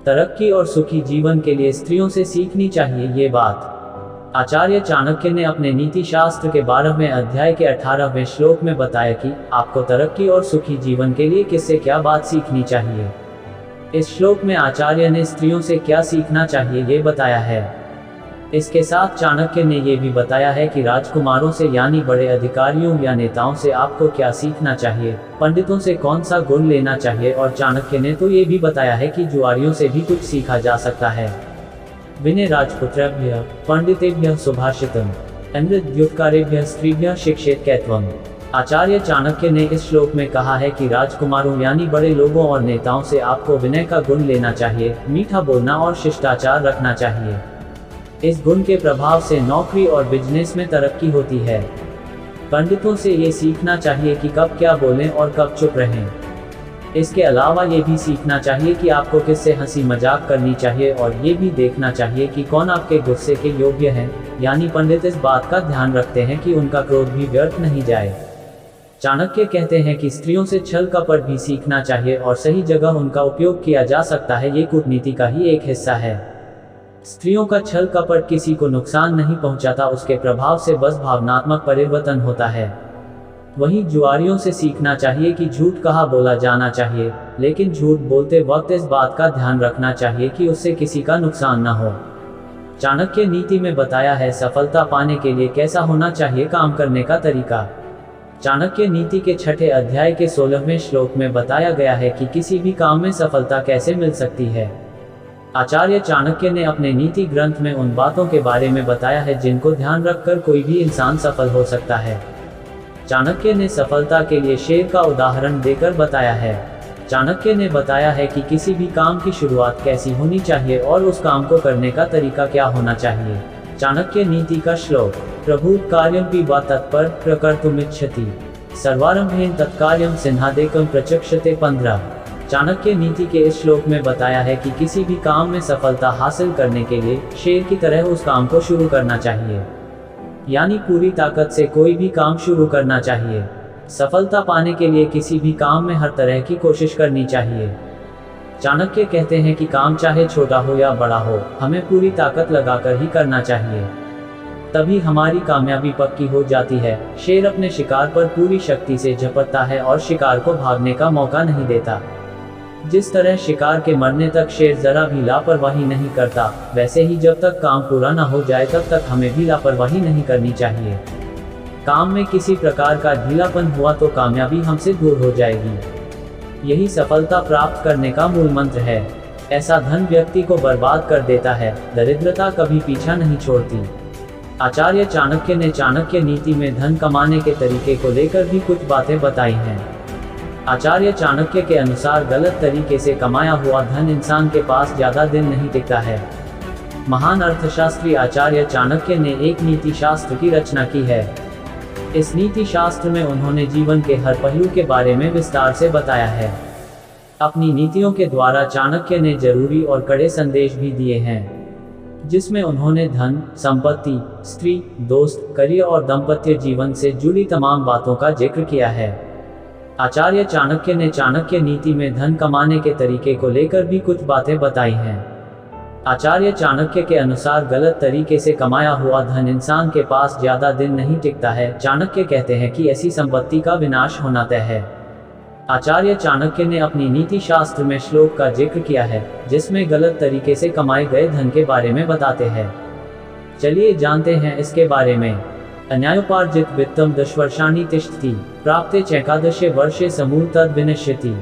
तरक्की और सुखी जीवन के लिए स्त्रियों से सीखनी चाहिए ये बात आचार्य चाणक्य ने अपने नीति शास्त्र के 12वें अध्याय के 18वें श्लोक में बताया कि आपको तरक्की और सुखी जीवन के लिए किससे क्या बात सीखनी चाहिए। इस श्लोक में आचार्य ने स्त्रियों से क्या सीखना चाहिए ये बताया है। इसके साथ चाणक्य ने यह भी बताया है कि राजकुमारों से यानी बड़े अधिकारियों या नेताओं से आपको क्या सीखना चाहिए, पंडितों से कौन सा गुण लेना चाहिए, और चाणक्य ने तो ये भी बताया है कि जुआरियों से भी कुछ सीखा जा सकता है। विनय राजपुत्रेभ्यः पंडितेभ्यः सुभाषितम् अनृद्युत्कारेभ्यः स्त्रीभ्यः शिक्षेत कैत्वम्। आचार्य चाणक्य ने इस श्लोक में कहा है कि राजकुमारों यानी बड़े लोगों और नेताओं से आपको विनय का गुण लेना चाहिए, मीठा बोलना और शिष्टाचार रखना चाहिए। इस गुण के प्रभाव से नौकरी और बिजनेस में तरक्की होती है। पंडितों से ये सीखना चाहिए कि कब क्या बोलें और कब चुप रहें। इसके अलावा ये भी सीखना चाहिए कि आपको किससे हंसी मजाक करनी चाहिए, और ये भी देखना चाहिए कि कौन आपके गुस्से के योग्य हैं, यानी पंडित इस बात का ध्यान रखते हैं कि उनका क्रोध भी व्यर्थ नहीं जाए। चाणक्य कहते हैं कि स्त्रियों से छल कपट भी सीखना चाहिए और सही जगह उनका उपयोग किया जा सकता है, ये कूटनीति का ही एक हिस्सा है। स्त्रियों का छल कपट किसी को नुकसान नहीं पहुंचाता, उसके प्रभाव से बस भावनात्मक परिवर्तन होता है। वहीं जुआरियों से सीखना चाहिए कि झूठ कहाँ बोला जाना चाहिए, लेकिन झूठ बोलते वक्त इस बात का ध्यान रखना चाहिए कि उससे किसी का नुकसान न हो। चाणक्य नीति में बताया है सफलता पाने के लिए कैसा होना चाहिए काम करने का तरीका। चाणक्य नीति के 6ठे अध्याय के 16वें श्लोक में बताया गया है कि किसी भी काम में सफलता कैसे मिल सकती है। आचार्य चाणक्य ने अपने नीति ग्रंथ में उन बातों के बारे में बताया है जिनको ध्यान रखकर कोई भी इंसान सफल हो सकता है। चाणक्य ने सफलता के लिए शेर का उदाहरण देकर बताया है। चाणक्य ने बताया है कि किसी भी काम की शुरुआत कैसी होनी चाहिए और उस काम को करने का तरीका क्या होना चाहिए। चाणक्य नीति का श्लोक प्रभु कार्यमपि वा तत्पर प्रकर्तुमिच्छति सर्वारंभेन तत्कार्यम सिंहादेकम प्रचक्षते 15। चाणक्य नीति के इस श्लोक में बताया है कि किसी भी काम में सफलता हासिल करने के लिए शेर की तरह उस काम को शुरू करना चाहिए, यानी पूरी ताकत से कोई भी काम शुरू करना चाहिए। सफलता पाने के लिए किसी भी काम में हर तरह की कोशिश करनी चाहिए। चाणक्य कहते हैं कि काम चाहे छोटा हो या बड़ा हो, हमें पूरी ताकत लगाकर ही करना चाहिए, तभी हमारी कामयाबी पक्की हो जाती है। शेर अपने शिकार पर पूरी शक्ति से झपटता है और शिकार को भागने का मौका नहीं देता। जिस तरह शिकार के मरने तक शेर जरा भी लापरवाही नहीं करता, वैसे ही जब तक काम पूरा न हो जाए तब तक हमें भी लापरवाही नहीं करनी चाहिए। काम में किसी प्रकार का ढीलापन हुआ तो कामयाबी हमसे दूर हो जाएगी। यही सफलता प्राप्त करने का मूल मंत्र है। ऐसा धन व्यक्ति को बर्बाद कर देता है, दरिद्रता कभी पीछा नहीं छोड़ती। आचार्य चाणक्य ने चाणक्य नीति में धन कमाने के तरीके को लेकर भी कुछ बातें बताई हैं। आचार्य चाणक्य के अनुसार गलत तरीके से कमाया हुआ धन इंसान के पास ज्यादा दिन नहीं टिकता है। महान अर्थशास्त्री आचार्य चाणक्य ने एक नीति शास्त्र की रचना की है। इस नीति शास्त्र में उन्होंने जीवन के हर पहलू के बारे में विस्तार से बताया है। अपनी नीतियों के द्वारा चाणक्य ने जरूरी और कड़े संदेश भी दिए हैं, जिसमें उन्होंने धन, संपत्ति, स्त्री, दोस्त, करियर और दाम्पत्य जीवन से जुड़ी तमाम बातों का जिक्र किया है। आचार्य चाणक्य ने चाणक्य नीति में धन कमाने के तरीके को लेकर भी कुछ बातें बताई हैं। आचार्य चाणक्य के अनुसार गलत तरीके से कमाया हुआ धन इंसान के पास ज्यादा दिन नहीं टिकता है। चाणक्य कहते हैं कि ऐसी संपत्ति का विनाश होना तय है। आचार्य चाणक्य ने अपनी नीति शास्त्र में श्लोक का जिक्र किया है, जिसमें गलत तरीके से कमाए गए धन के बारे में बताते हैं। चलिए जानते हैं इसके बारे में। अन्यायोपार्जित वित्तम 10 वर्षाणि तिष्ठति प्राप्ते चैकादशे वर्षे समूल तद विनश्यति।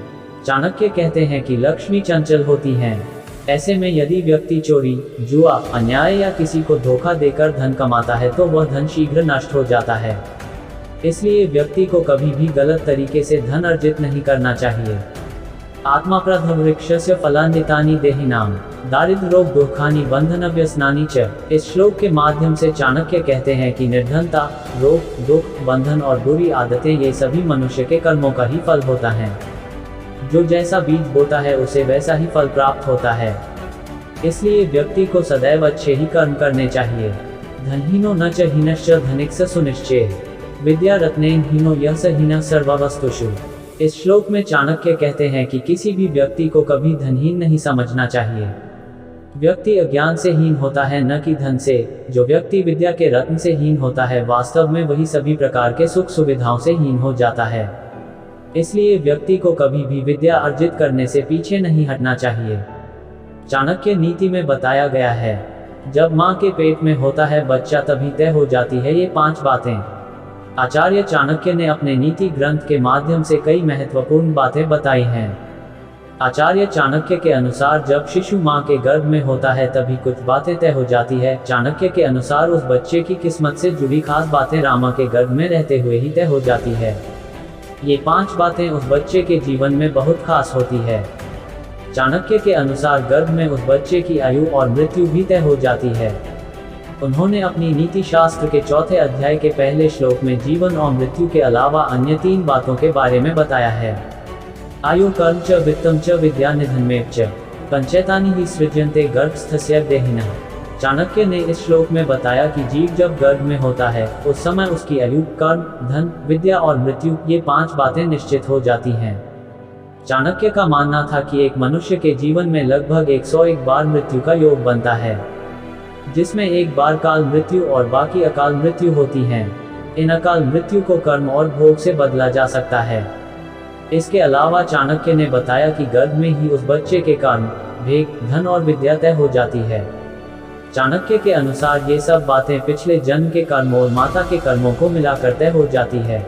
चाणक्य कहते हैं कि लक्ष्मी चंचल होती हैं। ऐसे में यदि व्यक्ति चोरी, जुआ, अन्याय या किसी को धोखा देकर धन कमाता है तो वह धन शीघ्र नष्ट हो जाता है। इसलिए व्यक्ति को कभी भी गलत तरीके से धन अर्जित नहीं करना चाहिए। आत्माप्रधवृक्षस्य फलान्वितानि देहिनाम दारिद्र्य रोग दुःखानि बंधन व्यसनानि च। इस श्लोक के माध्यम से चाणक्य कहते हैं कि निर्धनता, रोग, दुख, बंधन और बुरी आदतें ये सभी मनुष्य के कर्मों का ही फल होता है। जो जैसा बीज बोता है उसे वैसा ही फल प्राप्त होता है। इसलिए व्यक्ति को सदैव अच्छे ही कर्म करने चाहिए। धनहीनो न च हीनश्च धनिक्स सुनिश्चय विद्या रत्नेन हीनो यः स हीनः सर्वावस्तुषु। इस श्लोक में चाणक्य कहते हैं कि किसी भी व्यक्ति को कभी धनहीन नहीं समझना चाहिए। व्यक्ति अज्ञान से हीन होता है, न कि धन से। जो व्यक्ति विद्या के रत्न से हीन होता है, वास्तव में वही सभी प्रकार के सुख सुविधाओं से हीन हो जाता है। इसलिए व्यक्ति को कभी भी विद्या अर्जित करने से पीछे नहीं हटना चाहिए। चाणक्य नीति में बताया गया है, जब माँ के पेट में होता है बच्चा तभी तय हो जाती है ये 5 बातें। आचार्य चाणक्य ने अपने नीति ग्रंथ के माध्यम से कई महत्वपूर्ण बातें बताई हैं। आचार्य चाणक्य के अनुसार जब शिशु माँ के गर्भ में होता है तभी कुछ बातें तय हो जाती है। चाणक्य के अनुसार उस बच्चे की किस्मत से जुड़ी खास बातें रामा के गर्भ में रहते हुए ही तय हो जाती है। ये 5 बातें उस बच्चे के जीवन में बहुत खास होती है। चाणक्य के अनुसार गर्भ में उस बच्चे की आयु और मृत्यु भी तय हो जाती है। उन्होंने अपनी नीति शास्त्र के 4थे अध्याय के पहले श्लोक में जीवन और मृत्यु के अलावा अन्य 3 बातों के बारे में बताया है। आयु कर्म च वित्तम च विद्या निधनमेव च पंचैतानि ही सृज्यन्ते गर्भस्थस्य देहिनः। चाणक्य ने इस श्लोक में बताया कि जीव जब गर्भ में होता है उस समय उसकी आयु, कर्म, धन, विद्या और मृत्यु, ये 5 बातें निश्चित हो जाती हैं। चाणक्य का मानना था कि एक मनुष्य के जीवन में लगभग 101 बार मृत्यु का योग बनता है, जिसमें एक बार काल मृत्यु और बाकी अकाल मृत्यु होती हैं। इन अकाल मृत्यु को कर्म और भोग से बदला जा सकता है। इसके अलावा चाणक्य ने बताया कि गर्भ में ही उस बच्चे के कर्म, भेद, धन और विद्या तय हो जाती है। चाणक्य के अनुसार ये सब बातें पिछले जन्म के कर्म और माता के कर्मों को मिलाकर तय हो जाती है।